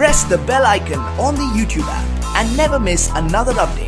Press the bell icon on the YouTube app and never miss another update.